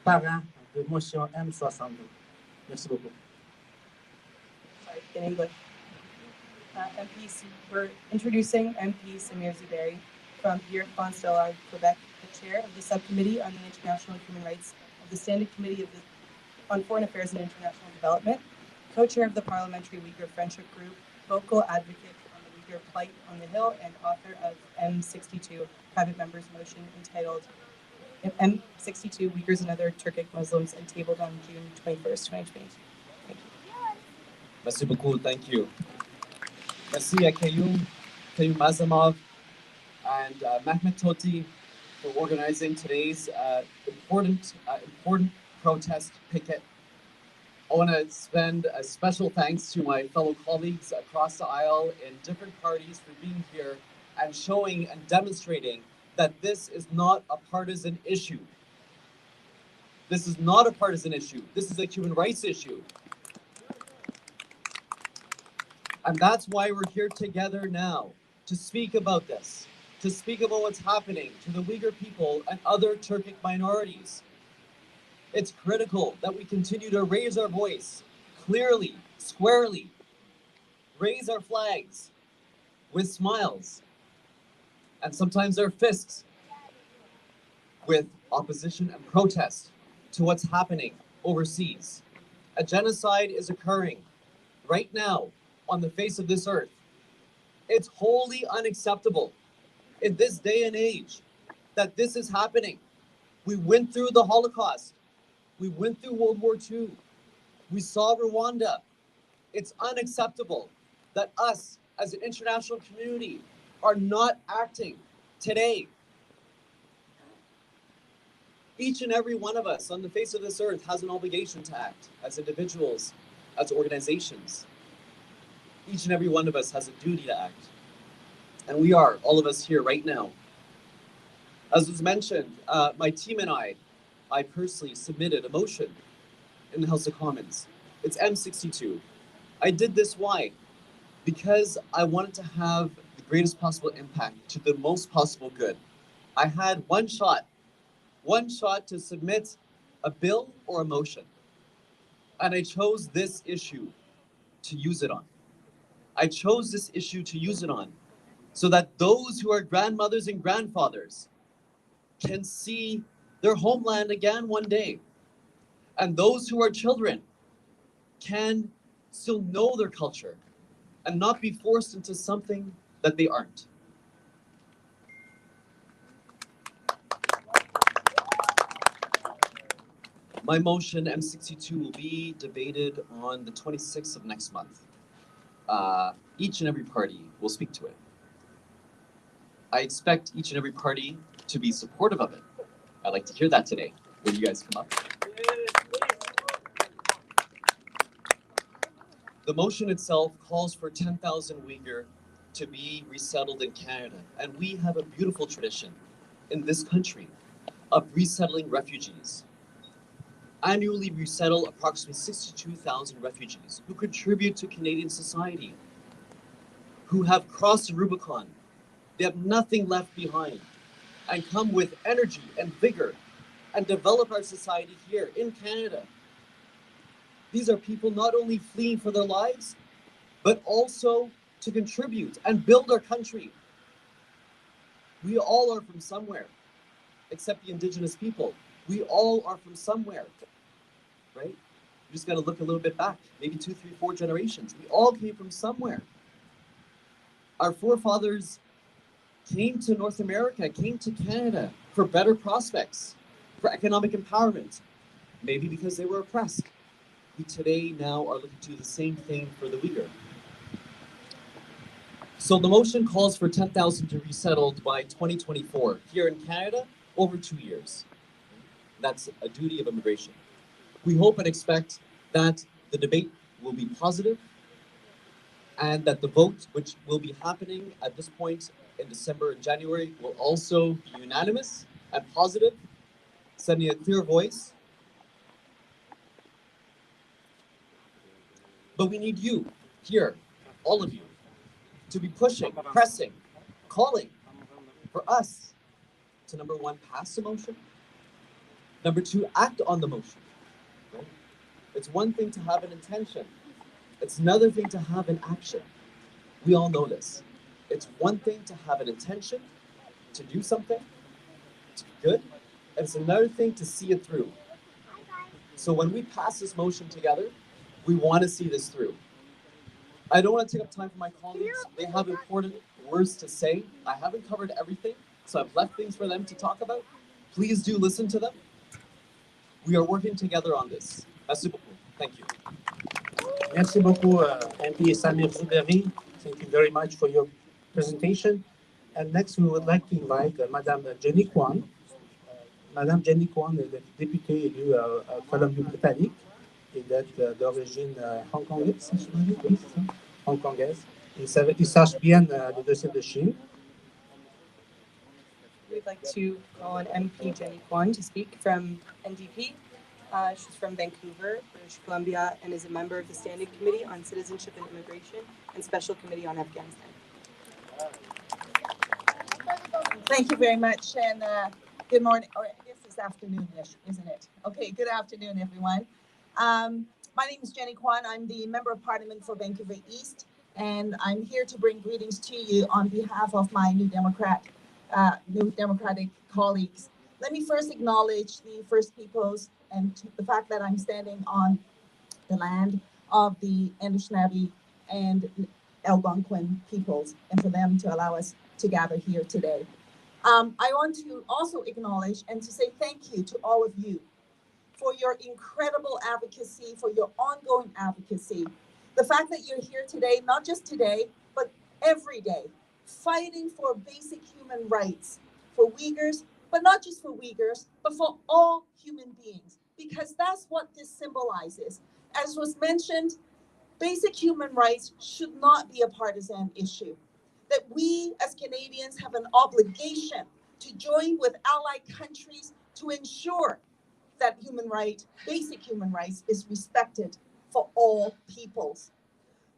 parrain de motion M62. Merci beaucoup. Sorry, in English. MP, we're introducing MP Samir Zuberi from Pierre Fonstella, Quebec, the chair of the subcommittee on the international human rights of the Standing Committee on Foreign Affairs and International Development, co-chair of the Parliamentary Uyghur Friendship Group, vocal advocate on the Uyghur plight on the Hill, and author of M62, private members motion entitled M62 Uyghurs and Other Turkic Muslims, and tabled on June 21st, 2020. Thank you. Merci beaucoup. Thank you. Merci à Kayum Mazamov and Mehmet Toti for organizing today's important protest picket. I want to spend a special thanks to my fellow colleagues across the aisle in different parties for being here and showing and demonstrating that this is not a partisan issue. This is not a partisan issue. This is a human rights issue. And that's why we're here together now, to speak about this, to speak about what's happening to the Uyghur people and other Turkic minorities. It's critical that we continue to raise our voice clearly, squarely, raise our flags with smiles and sometimes our fists with opposition and protest to what's happening overseas. A genocide is occurring right now on the face of this earth. It's wholly unacceptable in this day and age that this is happening. We went through the Holocaust. We went through World War II. We saw Rwanda. It's unacceptable that us as an international community are not acting today. Each and every one of us on the face of this earth has an obligation to act as individuals, as organizations. Each and every one of us has a duty to act. And we are, all of us here right now. As was mentioned, my team and I personally submitted a motion in the House of Commons. It's M62. I did this, why? Because I wanted to have the greatest possible impact to the most possible good. I had one shot to submit a bill or a motion. And I chose this issue to use it on. I chose this issue to use it on so that those who are grandmothers and grandfathers can see their homeland again one day. And those who are children can still know their culture and not be forced into something that they aren't. My motion, M62, will be debated on the 26th of next month. Each and every party will speak to it. I expect each and every party to be supportive of it. I'd like to hear that today when you guys come up. The motion itself calls for 10,000 Uyghur to be resettled in Canada. And we have a beautiful tradition in this country of resettling refugees. Annually, we resettle approximately 62,000 refugees who contribute to Canadian society, who have crossed the Rubicon. They have nothing left behind and come with energy and vigor and develop our society here in Canada. These are people not only fleeing for their lives, but also to contribute and build our country. We all are from somewhere, except the Indigenous people. We all are from somewhere, right? You just got to look a little bit back, maybe 2, 3, 4 generations. We all came from somewhere. Our forefathers came to North America, came to Canada for better prospects, for economic empowerment, maybe because they were oppressed. We today now are looking to do the same thing for the Uyghur. So the motion calls for 10,000 to be resettled by 2024 here in Canada over 2 years. That's a duty of immigration. We hope and expect that the debate will be positive and that the vote, which will be happening at this point in December and January, will also be unanimous and positive, sending a clear voice. But we need you here, all of you, to be pushing, pressing, calling for us to, number one, pass the motion, Number two, act on the motion. Right? It's one thing to have an intention. It's another thing to have an action. We all know this. It's one thing to have an intention to do something, to be good, and it's another thing to see it through. So when we pass this motion together, we want to see this through. I don't want to take up time for my colleagues. They have important words to say. I haven't covered everything, so I've left things for them to talk about. Please do listen to them. We are working together on this. Merci beaucoup. Thank you. Merci beaucoup, MP Samir Zouberi. Thank you very much for your presentation. And next, we would like to invite Madame Jenny Kwan. Madame Jenny Kwan est députée élue à Colombie-Britannique et d'être d'origine hongkongaise, oui, c'est ça, hongkongaise. Il sache bien le dossier de Chine. We'd like to call on MP Jenny Kwan to speak from NDP. She's from Vancouver, British Columbia, and is a member of the Standing Committee on Citizenship and Immigration and Special Committee on Afghanistan. Thank you very much, and good morning, or I guess it's afternoon-ish, isn't it? Okay, good afternoon, everyone. My name is Jenny Kwan. I'm the Member of Parliament for Vancouver East, and I'm here to bring greetings to you on behalf of my New Democratic colleagues. Let me first acknowledge the First Peoples and the fact that I'm standing on the land of the Anishinaabe and Algonquin peoples, and for them to allow us to gather here today. I want to also acknowledge and to say thank you to all of you for your incredible advocacy, for your ongoing advocacy. The fact that you're here today, not just today, but every day, fighting for basic human rights for Uyghurs, but not just for Uyghurs, but for all human beings, because that's what this symbolizes. As was mentioned, basic human rights should not be a partisan issue. That we as Canadians have an obligation to join with allied countries to ensure that basic human rights is respected for all peoples.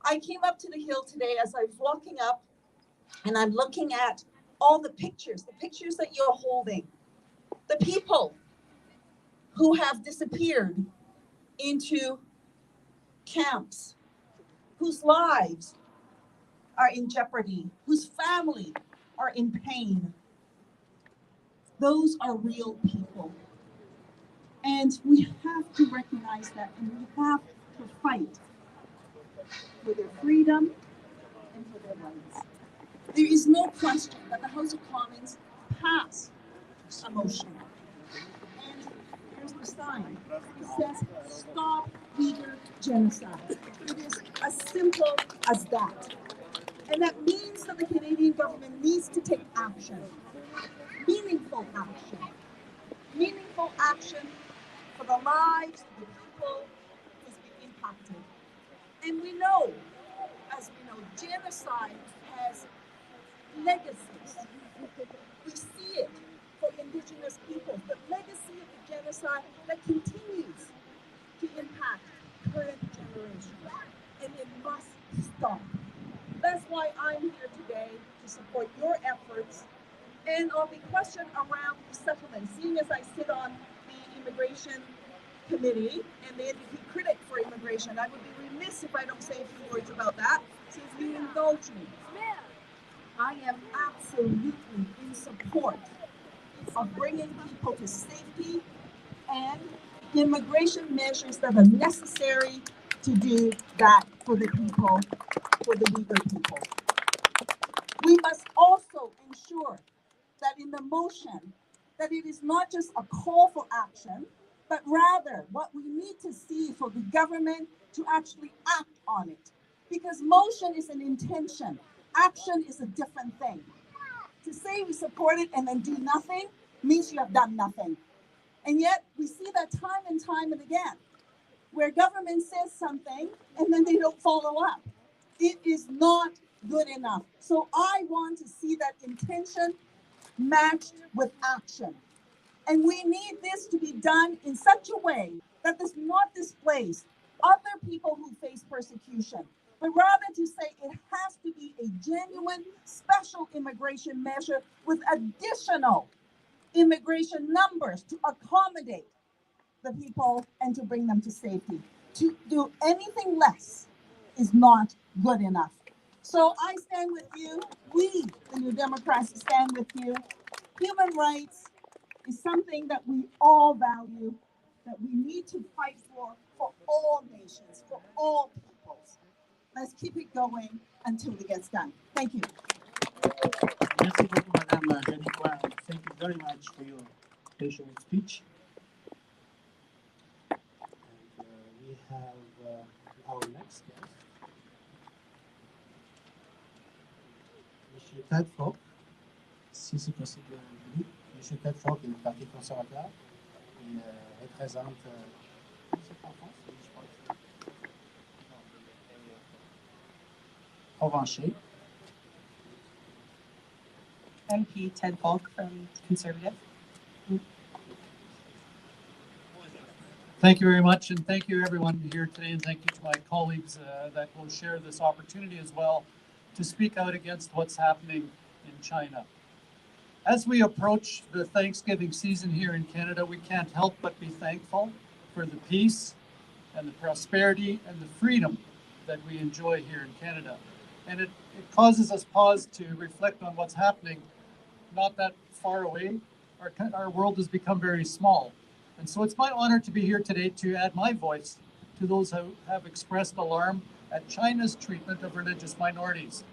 I came up to the Hill today as I was walking up, and I'm looking at all the pictures that you're holding, the people who have disappeared into camps, whose lives are in jeopardy, whose family are in pain. Those are real people. And we have to recognize that, and we have to fight for their freedom and for their rights. There is no question that the House of Commons passed a motion. And here's the sign. It says, "Stop Uyghur Genocide." It is as simple as that. And that means that the Canadian government needs to take action. Meaningful action. Meaningful action for the lives of the people who's been impacted. And we know, as we know, genocide has legacies. We see it for Indigenous people, the legacy of the genocide that continues to impact current generations. And it must stop. That's why I'm here today to support your efforts and on the question around resettlement. Seeing as I sit on the Immigration Committee and the NDP critic for immigration, I would be remiss if I don't say a few words about that, so if you indulge me. I am absolutely in support of bringing people to safety and immigration measures that are necessary to do that for the people, for the Uyghur people. We must also ensure that in the motion, that it is not just a call for action, but rather what we need to see for the government to actually act on it. Because motion is an intention, action is a different thing. To say we support it and then do nothing means you have done nothing. And yet we see that time and time and again, where government says something and then they don't follow up. It is not good enough. So I want to see that intention matched with action. And we need this to be done in such a way that does not displace other people who face persecution, but rather to say it has to be a genuine special immigration measure with additional immigration numbers to accommodate the people and to bring them to safety. To do anything less is not good enough. So I stand with you. We, the New Democrats, stand with you. Human rights is something that we all value, that we need to fight for all nations, for all peoples. Let's keep it going until it gets done. Thank you. Merci beaucoup, Madame Janiqua. Thank you very much for your patient speech. And we have our next guest, Monsieur Ted Falk, si c'est possible. Monsieur Ted Falk est du Parti conservateur et représente Provencher. MP Ted Falk from Conservative. Thank you very much, and thank you everyone here today, and thank you to my colleagues that will share this opportunity as well to speak out against what's happening in China. As we approach the Thanksgiving season here in Canada, we can't help but be thankful for the peace and the prosperity and the freedom that we enjoy here in Canada. And it causes us pause to reflect on what's happening not that far away. Our world has become very small. And so it's my honor to be here today to add my voice to those who have expressed alarm at China's treatment of religious minorities.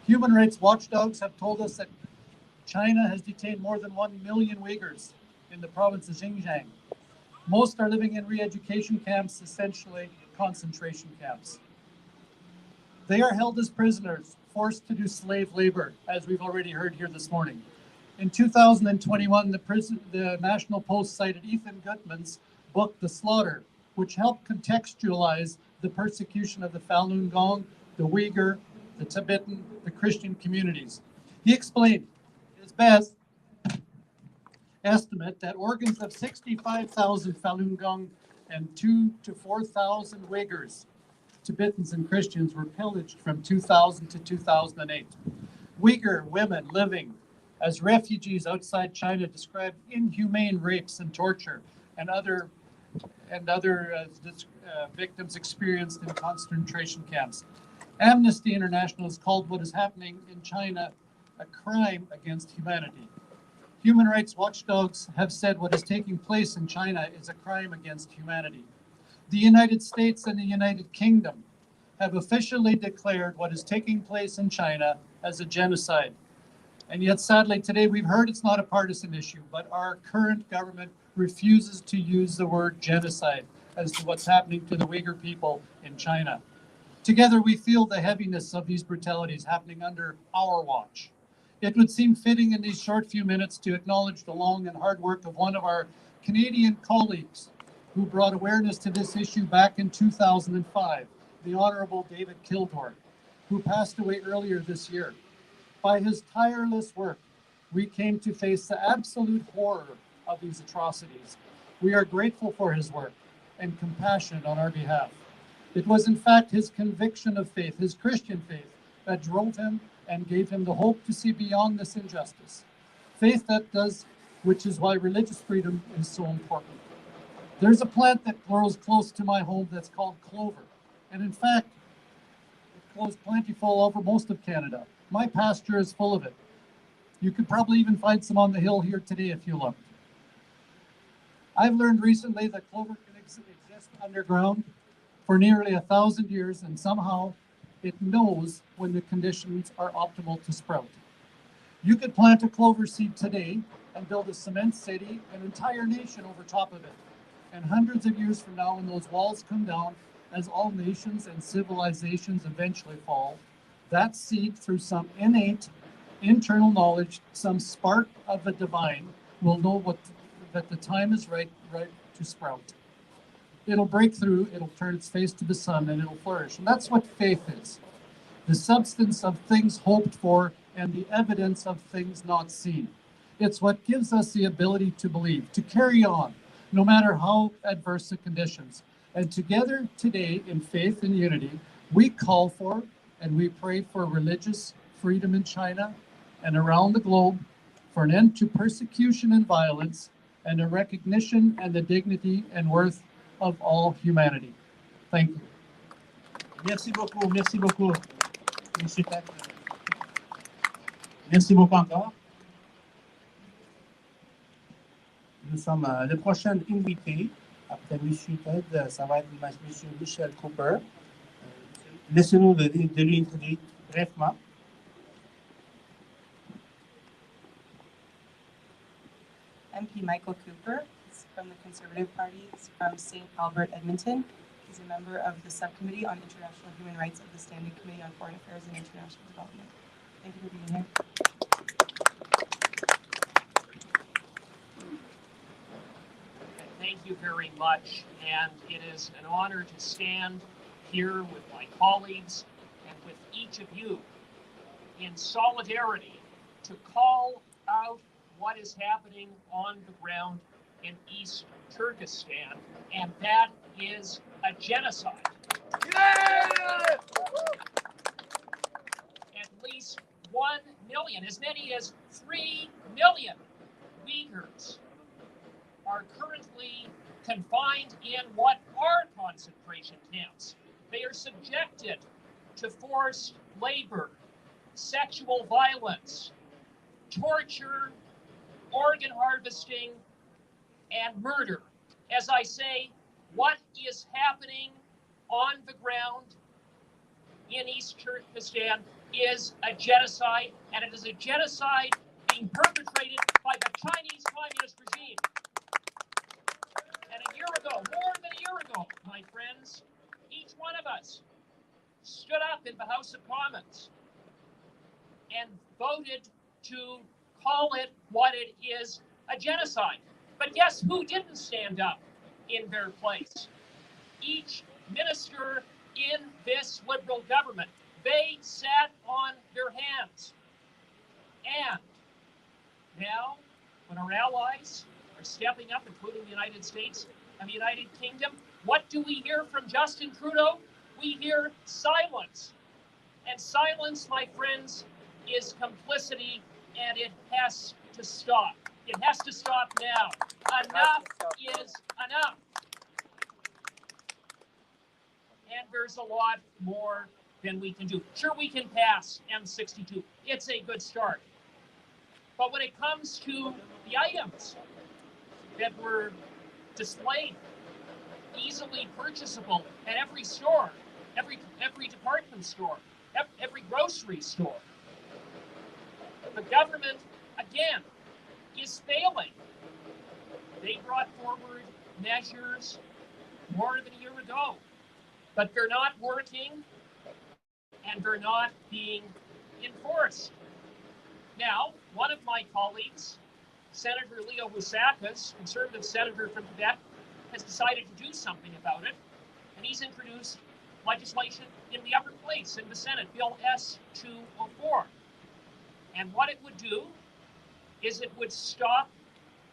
Human rights watchdogs have told us that China has detained more than 1 million Uyghurs in the province of Xinjiang. Most are living in re-education camps, essentially concentration camps. They are held as prisoners, forced to do slave labor, as we've already heard here this morning. In 2021, the National Post cited Ethan Gutman's book, The Slaughter, which helped contextualize the persecution of the Falun Gong, the Uyghur, the Tibetan, the Christian communities. He explained his best estimate that organs of 65,000 Falun Gong and 2,000 to 4,000 Uyghurs, Tibetans and Christians were pillaged from 2000 to 2008. Uyghur women living as refugees outside China described inhumane rapes and torture and other victims experienced in concentration camps. Amnesty International has called what is happening in China a crime against humanity. Human rights watchdogs have said what is taking place in China is a crime against humanity. The United States and the United Kingdom have officially declared what is taking place in China as a genocide. And yet, sadly, today we've heard it's not a partisan issue, but our current government refuses to use the word genocide as to what's happening to the Uyghur people in China. Together, we feel the heaviness of these brutalities happening under our watch. It would seem fitting in these short few minutes to acknowledge the long and hard work of one of our Canadian colleagues who brought awareness to this issue back in 2005, the Honorable David Kilgore, who passed away earlier this year. By his tireless work, we came to face the absolute horror of these atrocities. We are grateful for his work and compassionate on our behalf. It was in fact his conviction of faith, his Christian faith, that drove him and gave him the hope to see beyond this injustice. Faith that does, which is why religious freedom is so important. There's a plant that grows close to my home that's called clover. And in fact, it grows plentiful all over most of Canada. My pasture is full of it. You could probably even find some on the hill here today if you look. I've learned recently that clover can exist underground for nearly 1,000 years, and somehow it knows when the conditions are optimal to sprout. You could plant a clover seed today and build a cement city, an entire nation over top of it. And hundreds of years from now, when those walls come down, as all nations and civilizations eventually fall, that seed, through some innate internal knowledge, some spark of the divine, will know that the time is right to sprout. It'll break through, it'll turn its face to the sun, and it'll flourish. And that's what faith is. The substance of things hoped for and the evidence of things not seen. It's what gives us the ability to believe, to carry on, no matter how adverse the conditions. And together today in faith and unity, we call for and we pray for religious freedom in China and around the globe, for an end to persecution and violence, and a recognition and the dignity and worth of all humanity. Thank you. Merci beaucoup, Monsieur Ted. Merci beaucoup encore. Nous sommes le prochain invité, après Monsieur Ted, ça va être Monsieur Michel Cooper. Laissez-nous de lui introduire brièvement. MP Michael Cooper is from the Conservative Party, is from St. Albert, Edmonton. He's a member of the Subcommittee on International Human Rights of the Standing Committee on Foreign Affairs and International Development. Thank you for being here. Thank you very much, and it is an honor to stand here with my colleagues and with each of you in solidarity to call out what is happening on the ground in East Turkestan, and that is a genocide. Yeah! At least 1 million, as many as 3 million Uyghurs are currently confined in what are concentration camps. They are subjected to forced labor, sexual violence, torture, organ harvesting, and murder. As I say, what is happening on the ground in East Turkestan is a genocide, and it is a genocide being perpetrated by the Chinese Communist regime. And a year ago, more than a year ago, my friends, each one of us stood up in the House of Commons and voted to call it what it is, a genocide. But guess who didn't stand up in their place? Each minister in this Liberal government. They sat on their hands. And now, when our allies are stepping up, including the United States and the United Kingdom, what do we hear from Justin Trudeau? We hear silence. And silence, my friends, is complicity, and it has to stop. It has to stop now. Enough is enough. And there's a lot more than we can do. Sure, we can pass M62. It's a good start. But when it comes to the items that were displayed, easily purchasable at every store, every department store, every grocery store, the government, again, is failing. They brought forward measures more than a year ago, but they're not working and they're not being enforced. Now, one of my colleagues, Senator Leo Housakis, Conservative senator from Quebec, has decided to do something about it, and he's introduced legislation in the upper place in the Senate, Bill S-204. And what it would do is it would stop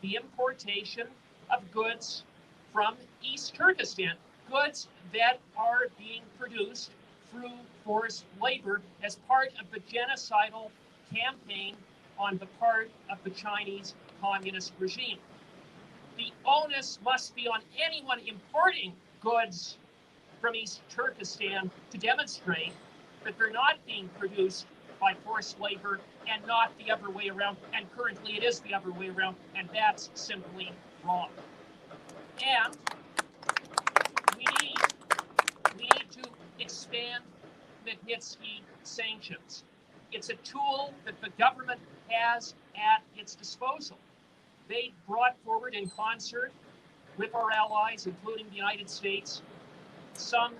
the importation of goods from East Turkestan, goods that are being produced through forced labor as part of the genocidal campaign on the part of the Chinese Communist regime. The onus must be on anyone importing goods from East Turkestan to demonstrate that they're not being produced by forced labor and not the other way around. And currently it is the other way around, and that's simply wrong. And we need to expand Magnitsky sanctions. It's a tool that the government has at its disposal. They brought forward in concert with our allies, including the United States, some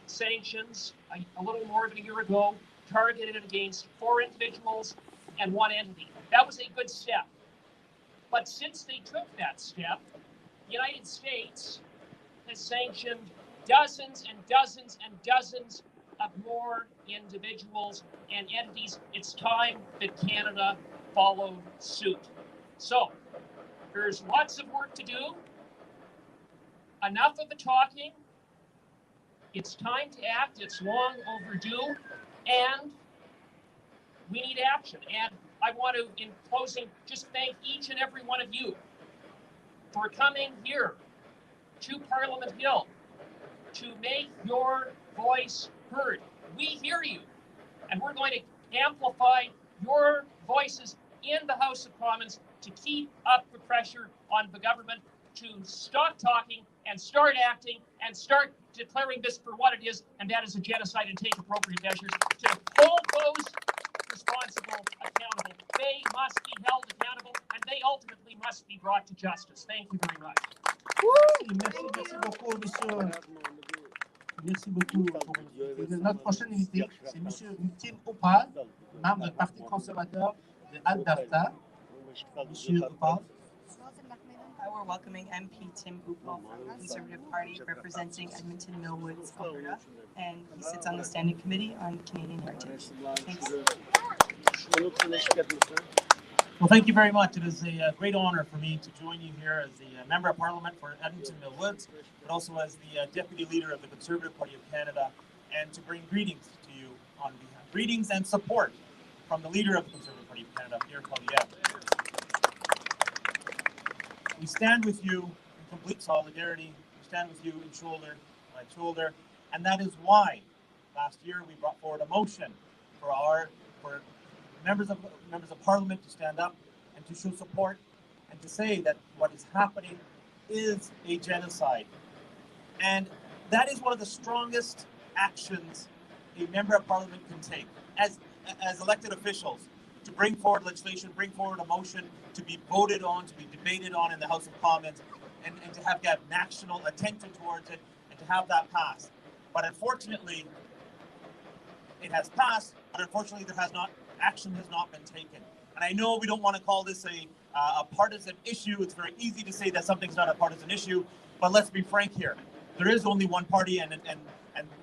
sanctions a little more than a year ago, targeted against 4 individuals and 1 entity. That was a good step. But since they took that step, the United States has sanctioned dozens and dozens and dozens of more individuals and entities. It's time that Canada followed suit. So, there's lots of work to do. Enough of the talking. It's time to act. It's long overdue. And we need action. And I want to, in closing, just thank each and every one of you for coming here to Parliament Hill to make your voice heard. We hear you, and we're going to amplify your voices in the House of Commons to keep up the pressure on the government to stop talking and start acting and start declaring this for what it is, and that is a genocide, and take appropriate measures to hold those responsible accountable. They must be held accountable, and they ultimately must be brought to justice. Thank you very much. Merci beaucoup, monsieur. Merci beaucoup. Notre prochain invité, c'est monsieur Tim Opal, membre du Parti conservateur de Alberta. Monsieur Opal. We're welcoming MP Tim Upal from the Conservative Party representing Edmonton Millwoods, Alberta, and he sits on the Standing Committee on Canadian Heritage. Thanks. Well, thank you very much. It is a great honor for me to join you here as the Member of Parliament for Edmonton Millwoods, but also as the Deputy Leader of the Conservative Party of Canada, and to bring greetings to you on behalf, greetings and support from the Leader of the Conservative Party of Canada, Pierre Poilievre. We stand with you in complete solidarity. We stand with you in shoulder by shoulder, and that is why last year we brought forward a motion for members of Parliament to stand up and to show support and to say that what is happening is a genocide. And that is one of the strongest actions a Member of Parliament can take as elected officials, to bring forward legislation, bring forward a motion to be voted on, to be debated on in the House of Commons, and to have national attention towards it, and to have that pass. But unfortunately, it has passed, but unfortunately action has not been taken. And I know we don't want to call this a partisan issue. It's very easy to say that something's not a partisan issue, but let's be frank here. There is only one party and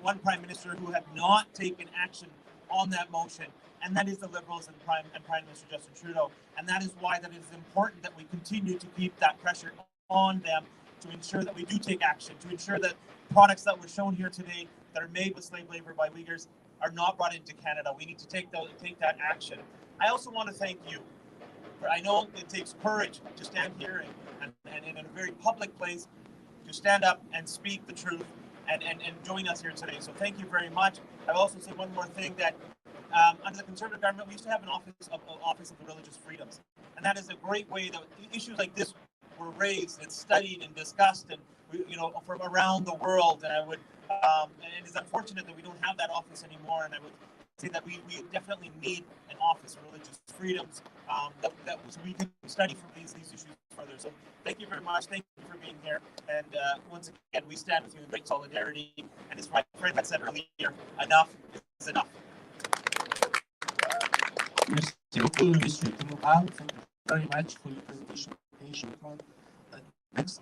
one Prime Minister who have not taken action on that motion, and that is the Liberals and Prime Minister Justin Trudeau. And that is why that it is important that we continue to keep that pressure on them to ensure that we do take action, to ensure that products that were shown here today that are made with slave labor by Uyghurs are not brought into Canada. We need to take that action. I also want to thank you. I know it takes courage to stand here and in a very public place to stand up and speak the truth and join us here today. So thank you very much. I'll also say one more thing, that under the Conservative government, we used to have an Office of the Religious Freedoms. And that is a great way that issues like this were raised and studied and discussed, and from around the world. And and it's unfortunate that we don't have that office anymore. And I would say that we definitely need an Office of Religious Freedoms that we can study from these issues further. So thank you very much. Thank you for being here. And once again, we stand with you in great solidarity. And as my friend had said earlier, enough is enough. Merci beaucoup, Monsieur Timopal. Thank you very much for your presentation.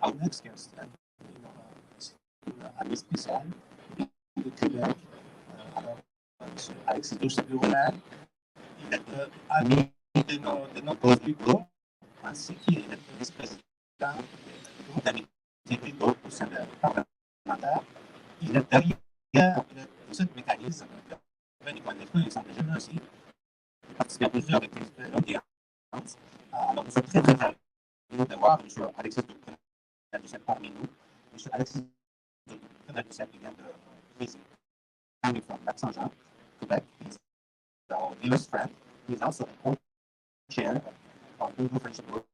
Our next guest, ami spécial de Québec, Monsieur Alexis Doucet-Bureau-Lac. Il est ami de notre bureau, ainsi qu'il est vice-président du groupe d'amitié Rigaud au sein de parlementaire. Il est derrière ce mécanisme de l'économie des jeunes aussi. Il participe à plusieurs activités d'audience. Alors, nous sommes très ravis d'avoir M. Alexis Doucet parmi nous. M. Alexis Doucet qui vient de Brésil, coming from Lac-Saint-Jean, Quebec. He's our newest friend. He's also a co-chair of Google Friendship Group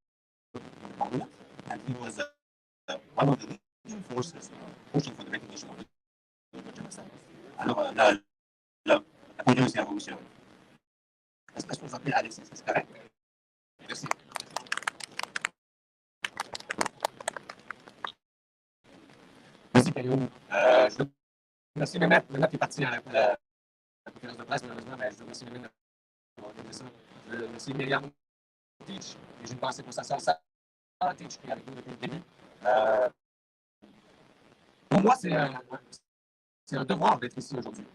in Parliament, and he was one of the leading forces pushing for the recognition of the genocide. Alors, la parole est à vous, monsieur. Est-ce que je peux vous appeler Alexis? C'est correct? Merci. Merci, Caillou. Merci, Mehmet. Mehmet est parti à la conférence de presse, malheureusement, mais je veux remercier Mehmet d'avoir donné ça. Je veux remercier Myriam Teach, et j'ai une pensée pour sa sœur Sarah Teach, qui est avec nous depuis le début. Pour moi, c'est un devoir d'être ici aujourd'hui.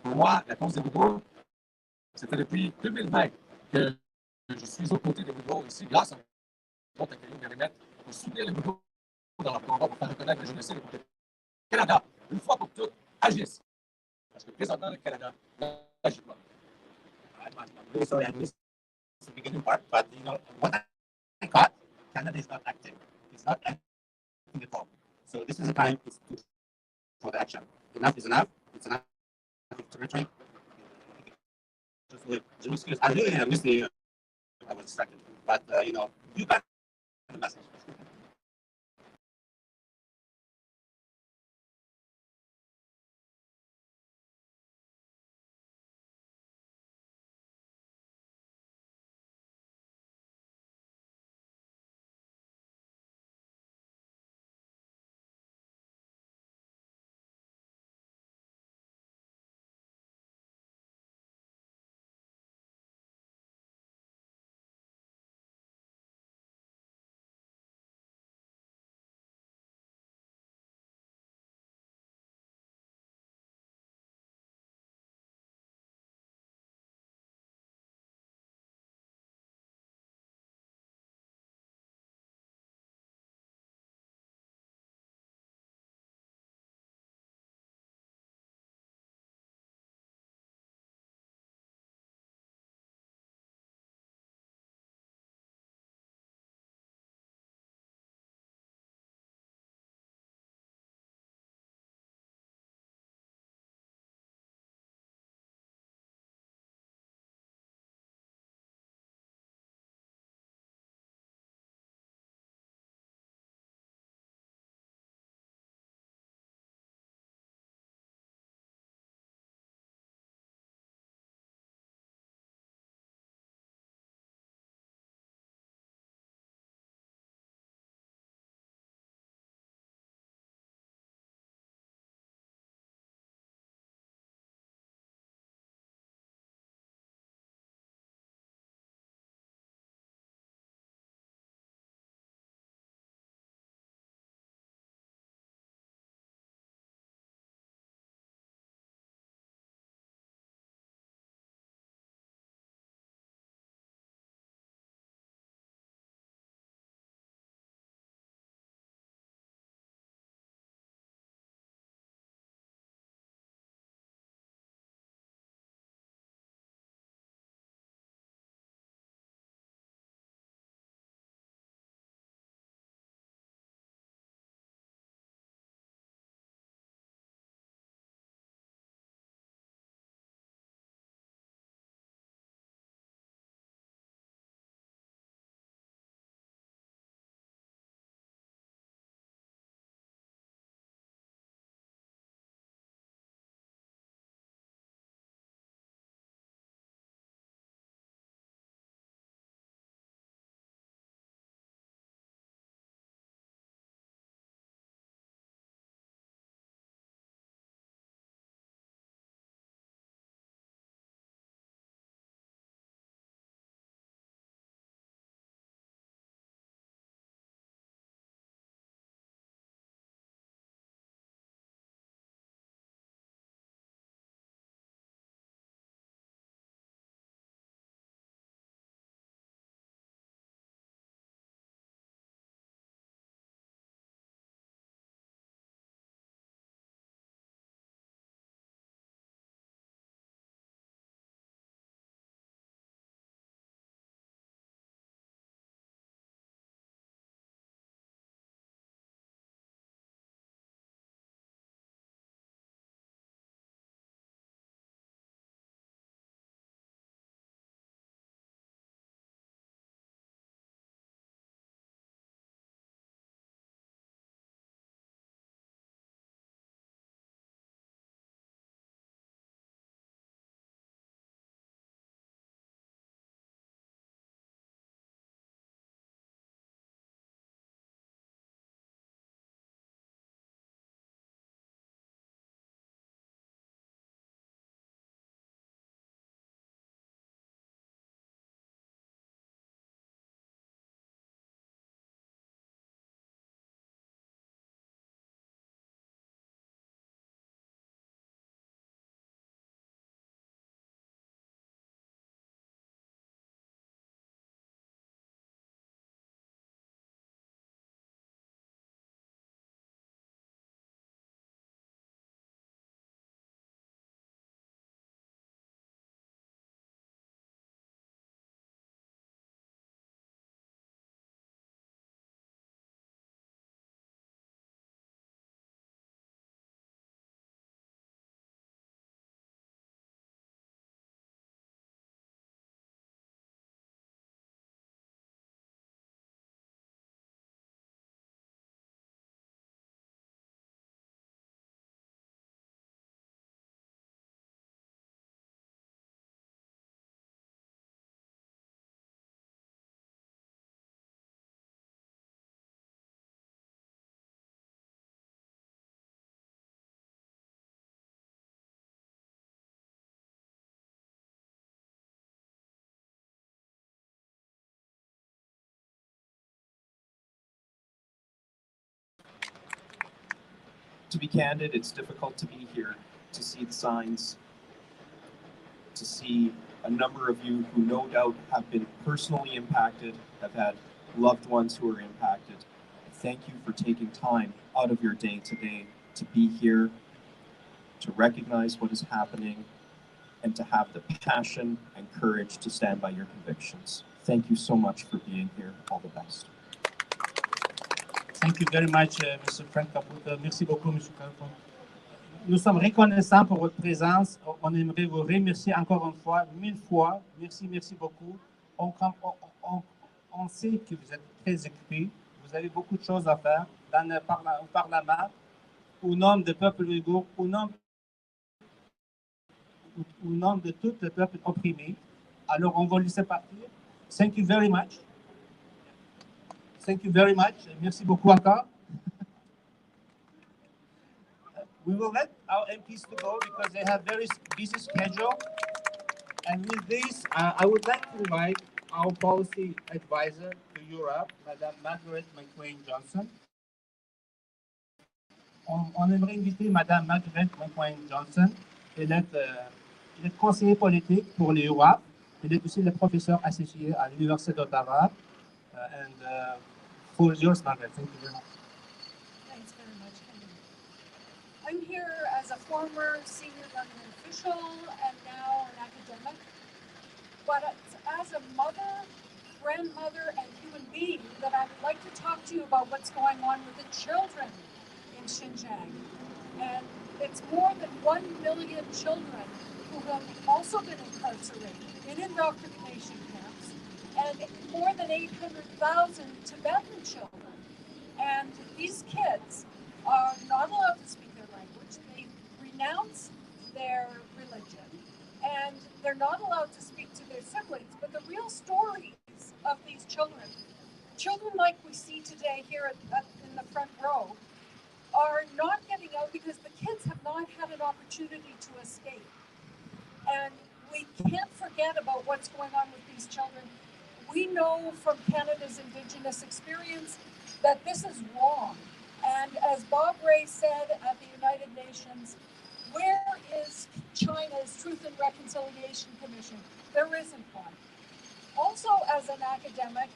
Pour moi, la cause des Ouïghours, c'était depuis 2020 que je suis aux côtés des Ouïghours ici, grâce à notre accueil de Mehmet, pour soutenir les Ouïghours dans leur combat pour faire reconnaître le génocide et pour que le Canada, une fois pour toutes, agisse. Parce que présentement, le Canada n'agit pas. really sorry I missed the beginning part, but you know what I caught, Canada is not acting. It's not acting at all. So this is the time for the action. Enough is enough. It's enough of territory. I really missed the. I was distracted, but you know, you got the message. To be candid, it's difficult to be here, to see the signs, to see a number of you who no doubt have been personally impacted, have had loved ones who are impacted. Thank you for taking time out of your day today to be here, to recognize what is happening, and to have the passion and courage to stand by your convictions. Thank you so much for being here. All the best. Thank you very much, Mr. Frank Caputo. Merci beaucoup, Mr. Caputo. Nous sommes reconnaissants pour votre présence. On aimerait vous remercier encore une fois, 1000 fois. Merci, merci beaucoup. On sait que vous êtes très occupés. Vous avez beaucoup de choses à faire dans le Parlement, au nom du peuple ouïghour, au nom de tout le peuple opprimé. Alors, on va laisser partir. Thank you very much. Thank you very much. Merci beaucoup encore. We will let our MPs to go because they have very busy schedule. And with this, I would like to invite our policy advisor to Europe, Madame Margaret McQueen Johnson. On aimerait inviter Madame Margaret McQueen Johnson. Elle est conseiller politique pour l'Europe. Elle est aussi le professeur associé à l'Université d'Ottawa. For yours, Margaret. Thank you very much. Thanks very much, Henry. I'm here as a former senior government official and now an academic. But as a mother, grandmother, and human being, that I'd like to talk to you about what's going on with the children in Xinjiang. And it's more than 1 million children who have also been incarcerated in indoctrination camps, and more than 800,000 Tibetan children. And these kids are not allowed to speak their language. They renounce their religion, and they're not allowed to speak to their siblings. But the real stories of these children like we see today here in the front row, are not getting out because the kids have not had an opportunity to escape. And we can't forget about what's going on with these children. We know from Canada's Indigenous experience that this is wrong. And as Bob Ray said at the United Nations, where is China's Truth and Reconciliation Commission? There isn't one. Also, as an academic,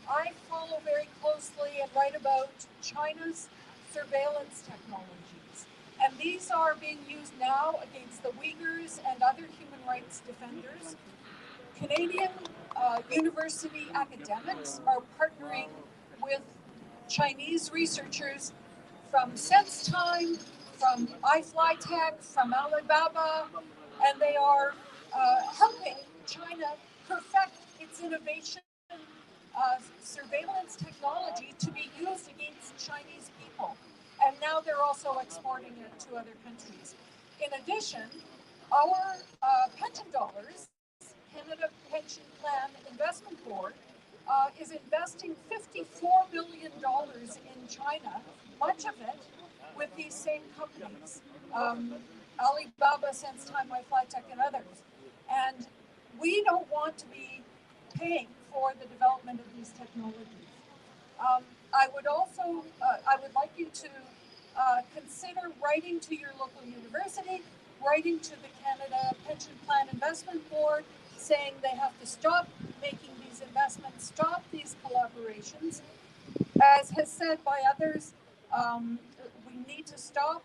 I follow very closely and write about China's surveillance technologies. And these are being used now against the Uyghurs and other human rights defenders. Canadian university academics are partnering with Chinese researchers from SenseTime, from iFlyTech, from Alibaba, and they are helping China perfect its innovation surveillance technology to be used against Chinese people. And now they're also exporting it to other countries. In addition, our pension dollars, Canada Pension Plan Investment Board, is investing $54 billion in China, much of it with these same companies, Alibaba, SenseTime, iFlyTech, and others. And we don't want to be paying for the development of these technologies. I would like you to consider writing to your local university, writing to the Canada Pension Plan Investment Board, saying they have to stop making these investments, stop these collaborations. As has said by others, we need to stop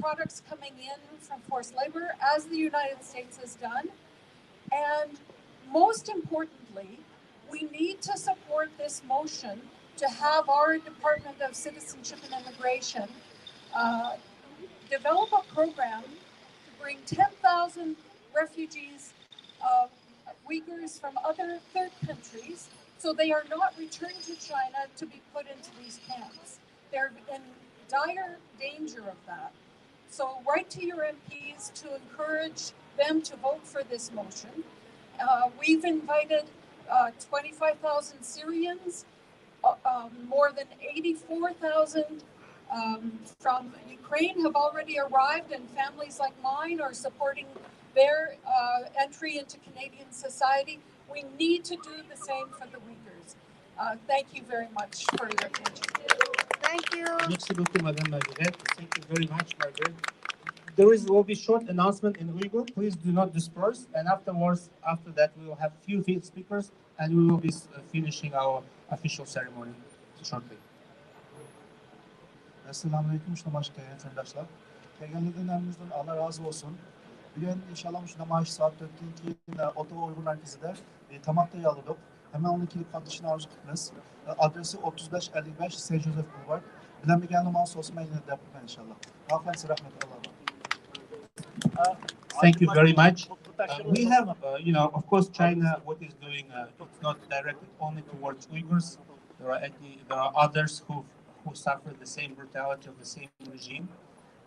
products coming in from forced labor, as the United States has done. And most importantly, we need to support this motion to have our Department of Citizenship and Immigration develop a program to bring 10,000 refugees, Uyghurs from other third countries, so they are not returned to China to be put into these camps. They're in dire danger of that. So write to your MPs to encourage them to vote for this motion. We've invited 25,000 Syrians, more than 84,000 from Ukraine have already arrived, and families like mine are supporting their entry into Canadian society. We need to do the same for the Uyghurs. Thank you very much for your attention. Thank you. Merci beaucoup, Madame Margaret. Thank you very much, Margaret. Will be short announcement in Uyghur. Please do not disperse. And afterwards, after that, we will have few field speakers, and we will be finishing our official ceremony shortly. Esselamu Aleyküm, şuna başka yatırdaşlar. Gelgenliğinizden Allah razı olsun. Bugün inşallah şu namayiş saat 4'te Ottawa Uyghur Merkezi'de tamakta yalıdık. Hemen onun kilip katışını arzu etmez. Adresi 3555 St. Joseph Boulevard. Bilen bir geldim olsa olsun ben yine de yapayım inşallah. Afiyet rahmet Allah'a. Thank you very much. We have, of course, China. What is doing? It's not directed only towards Uyghurs. There are others who suffer the same brutality of the same regime.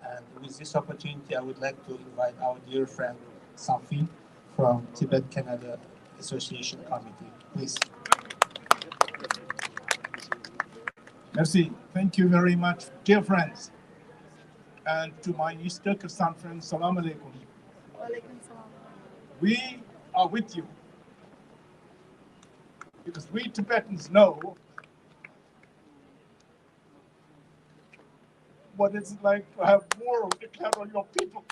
And with this opportunity, I would like to invite our dear friend Safi from Tibet-Canada Association Committee. Please. Merci. Thank you very much, dear friends. And to my East Turkestan friends, Salam Alaikum. We are with you. Because we Tibetans know what it's like to have war declared on your people.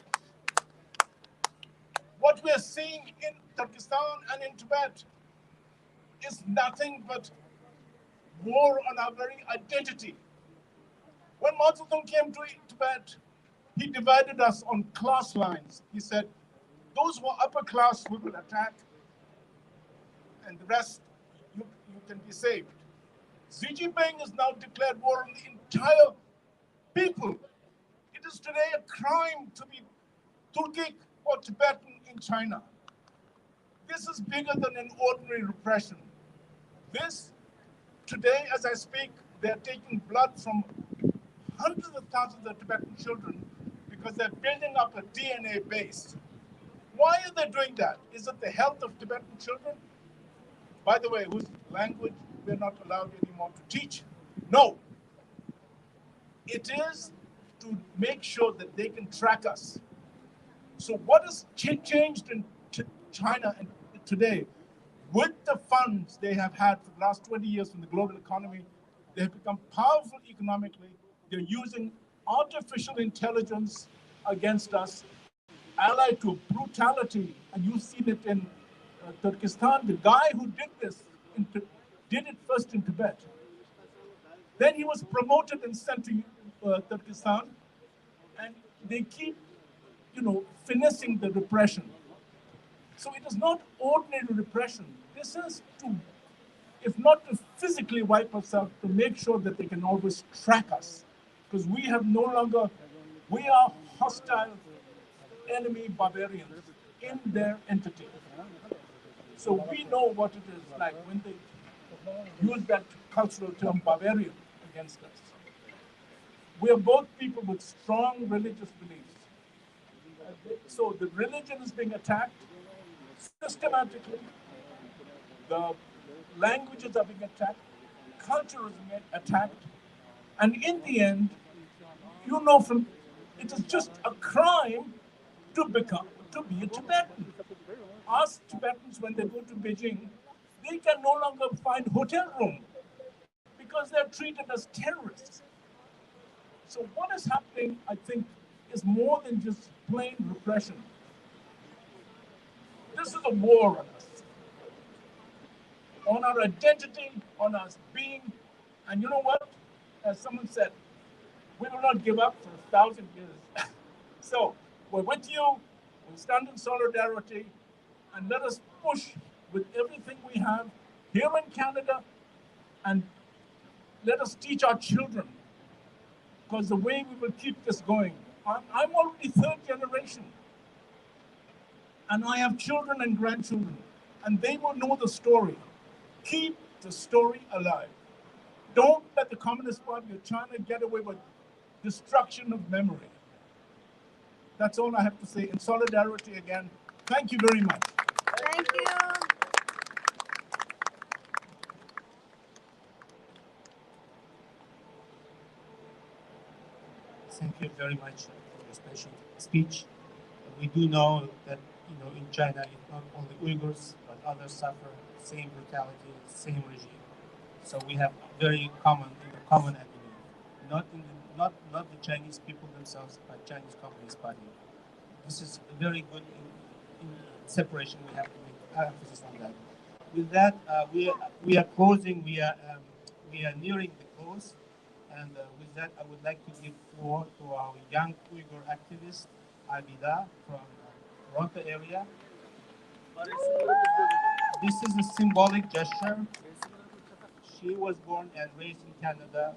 What we're seeing in Turkestan and in Tibet is nothing but war on our very identity. When Mao Zedong came to Tibet, he divided us on class lines. He said, those who are upper class we will attack, and the rest you can be saved. Xi Jinping has now declared war on the entire people. It is today a crime to be Turkic or Tibetan in China. This is bigger than an ordinary repression. Today, as I speak, they're taking blood from hundreds of thousands of Tibetan children because they're building up a DNA base. Why are they doing that? Is it the health of Tibetan children? By the way, whose language we're not allowed anymore to teach? No. It is to make sure that they can track us. So what has changed in China today? With the funds they have had for the last 20 years from the global economy, they have become powerful economically. They're using artificial intelligence against us, allied to brutality. And you've seen it in Turkestan. The guy who did this did it first in Tibet. Then he was promoted and sent to Turkestan. And they keep, finessing the repression. So it is not ordinary repression. This is to, if not to physically wipe us out, to make sure that they can always track us. Because we are hostile enemy barbarians in their entity. So we know what it is like when they use that cultural term barbarian against us. We are both people with strong religious beliefs. So the religion is being attacked systematically. The languages are being attacked. Culture is being attacked. And in the end, it is just a crime to be a Tibetan. Ask Tibetans when they go to Beijing, they can no longer find hotel room because they're treated as terrorists. So what is happening, I think, is more than just plain repression. This is a war on us, on our identity, on us being. And you know what? As someone said, we will not give up for 1,000 years. So we're with you, we'll stand in solidarity, and let us push with everything we have here in Canada, and let us teach our children, because the way we will keep this going. I'm already third generation, and I have children and grandchildren, and they will know the story. Keep the story alive. Don't let the Communist Party of China get away with destruction of memory. That's all I have to say. In solidarity again, thank you very much. Thank you. Thank you very much for your special speech. We do know that in China, it's not only Uyghurs, but others suffer the same brutality, the same regime. So we have very common enemy. not the Chinese people themselves, but Chinese Communist Party. This is a very good in separation. We have to make emphasis on that. With that, we are closing. We are nearing the close, and with that, I would like to give floor to our young Uyghur activist, ALDىدا, from Toronto area. This is a symbolic gesture. She was born and raised in Canada,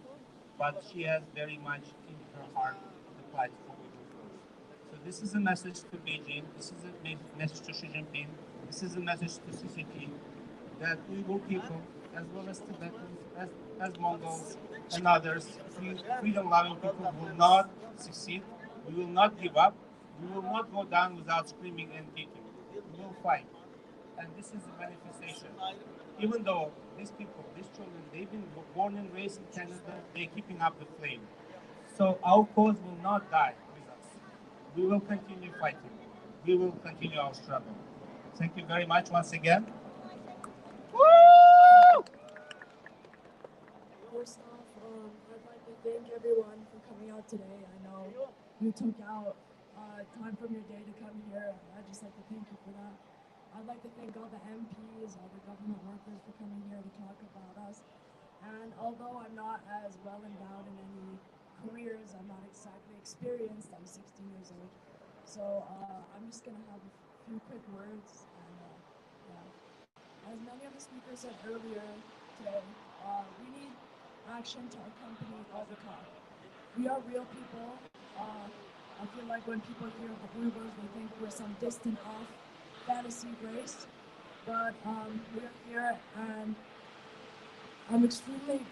but she has very much in her heart the fight for Uyghurs. So this is a message to Beijing. This is a message to Xi Jinping. This is a message to CCP that Uyghur people, as well as Tibetans, as Mongols and others, freedom-loving people, will not succeed. We will not give up. We will not go down without screaming and kicking. We will fight. And this is a manifestation. Even though these people, these children, they've been born and raised in Canada, they're keeping up the flame. So our cause will not die with us. We will continue fighting. We will continue our struggle. Thank you very much once again. Woo! First off, I'd like to thank everyone for coming out today. I know you took out time from your day to come here, and I'd just like to thank you for that. I'd like to thank all the MPs, all the government workers for coming here to talk about us. And although I'm not as well endowed in any careers, I'm not exactly experienced, I'm 16 years old. So I'm just going to have a few quick words. And as many of the speakers said earlier today, we need action to accompany ALDىda. We are real people. I feel like when people hear the Uyghurs, they think we're some distant off fantasy race, but we're here, and I'm extremely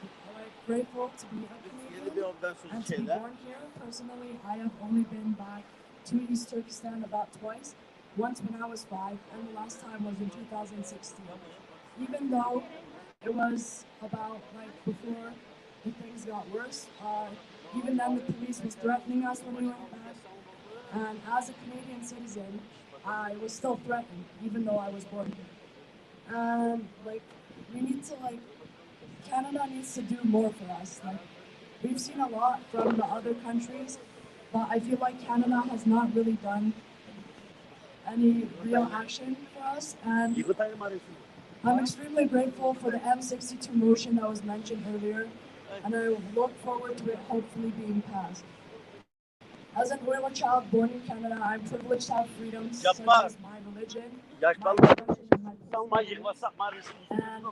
grateful to be a Canadian and to be born here. Personally, I have only been back to East Turkestan about twice, once when I was 5, and the last time was in 2016. Even though it was about before the things got worse, even then the police was threatening us when we went back, and as a Canadian citizen, I was still threatened, even though I was born here. And we need to Canada needs to do more for us. We've seen a lot from the other countries, but I feel like Canada has not really done any real action for us. And I'm extremely grateful for the M62 motion that was mentioned earlier, and I look forward to it hopefully being passed. As an Uyghur child born in Canada, I'm privileged to have freedoms such as my religion, and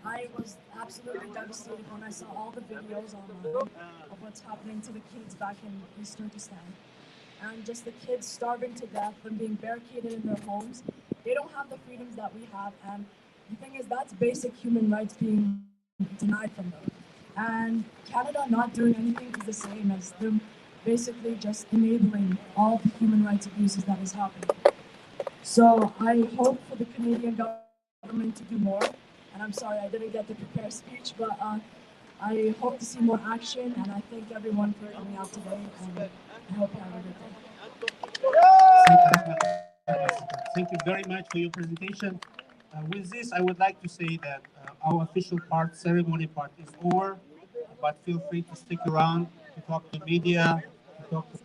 I was absolutely devastated when I saw all the videos online of what's happening to the kids back in East Turkestan. And just the kids starving to death and being barricaded in their homes. They don't have the freedoms that we have, and the thing is, that's basic human rights being denied from them. And Canada not doing anything is the same as them basically just enabling all the human rights abuses that is happening. So I hope for the Canadian government to do more, and I'm sorry I didn't get to prepare a speech, but I hope to see more action, and I thank everyone for coming out today, and I hope you have a good day. Thank you very much for your presentation. With this, I would like to say that our official part, ceremony part, is over, but feel free to stick around to talk to media, to talk to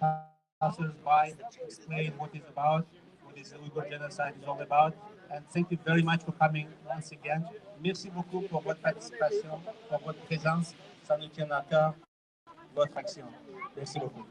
passers-by, explain what it's about, what this Uyghur genocide is all about. And thank you very much for coming once again. Merci beaucoup pour votre participation, pour votre présence. Ça nous tient à cœur, votre action. Merci beaucoup.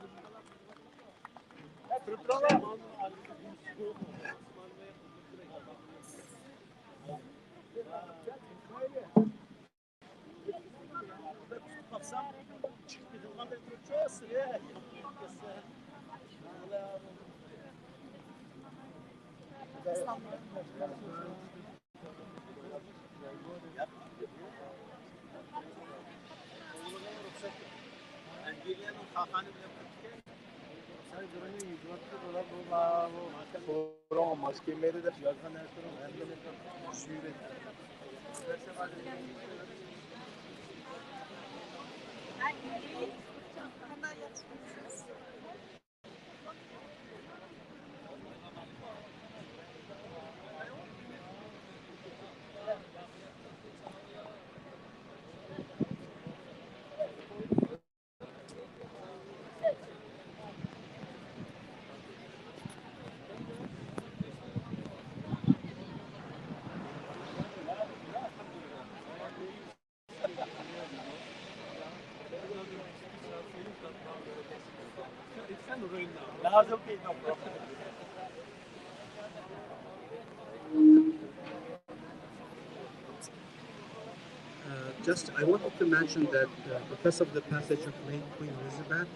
Just, I wanted to mention that because of the passage of late Queen Elizabeth,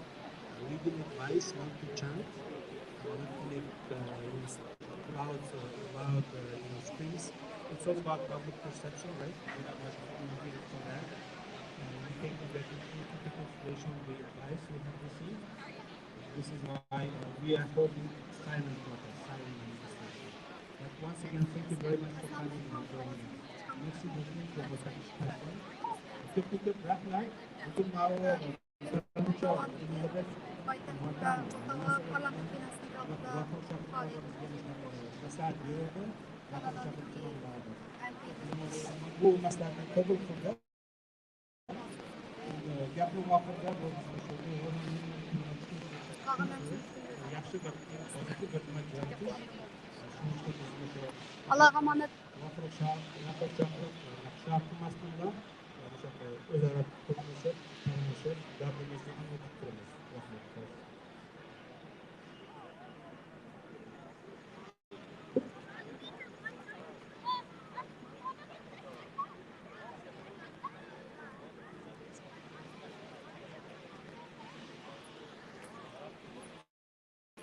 legal advice not to chant, not to make loud screams. It's all about public perception, right? We don't want to be for that. We take that into consideration the advice we have received. This is why we are holding silent protest, silent manifestation. But once again, thank you very much for coming and joining us. Merci beaucoup pour votre participation. Quelques rappels, beaucoup de power, پایتەختىدە ئوتتاۋا پارلامېنت بىناسىنىڭ ئالدىدا پائالىيەت bu maslahatni qabul qildi. Gapni oxirida yaxshi bir hozirgi bir nima yaratish. Allohga omonat. O'zaro to'qnashib, tanishib, dardimizni anglab turamiz. Rahmat.